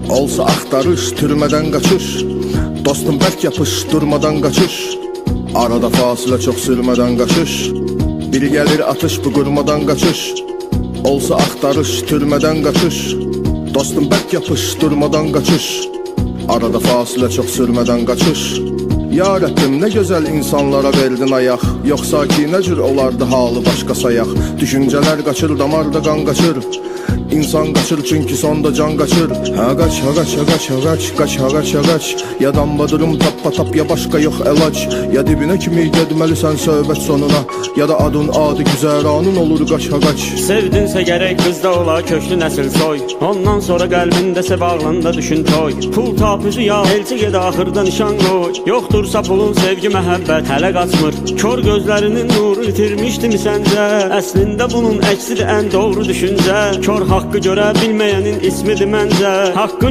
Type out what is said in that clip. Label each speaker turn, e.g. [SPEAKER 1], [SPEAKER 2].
[SPEAKER 1] Olsa axtarış, türmeden kaçış. Dostum bərk yapış, durmadan kaçış. Arada fasile çok sürmeden kaçış. Biri gelir atış, bu qurmadan kaçış. Olsa axtarış, türmeden kaçış. Dostum bərk yapış, durmadan kaçış. Arada fasile çok sürmeden kaçış. Ya Rəbbim, ne güzel insanlara verdin ayaq. Yoxsa ki nə cür olardı halı başqa sayaq. Düşüncələr qaçır, damarda qan qaçır. İnsan kaçır çünkü sonda can kaçır. Ha kaç, ha kaç, ha kaç, ha kaç, kaç, ha kaç, ha kaç. Ya dambadırım tappa tap, ya başka yok elaç. Ya dibine kimi gedməlisən söhbət sonuna. Ya da adın adı güzəranın olur kaç, ha kaç.
[SPEAKER 2] Sevdinsə gərək qızda ola köklü nəsil soy. Ondan sonra qəlbində sev ağlında düşün toy. Pul tapıcı ya, elçi ged axırda nişan qoy. Yoxdursa pulun sevgi məhəbbət hələ qaçmır. Kör gözlərinin nuru itirmişdimi səncə? Əslində bunun əksidir ən doğru düşüncə. Kör haqqı görə bilməyənin ismidir məncə. Haqqın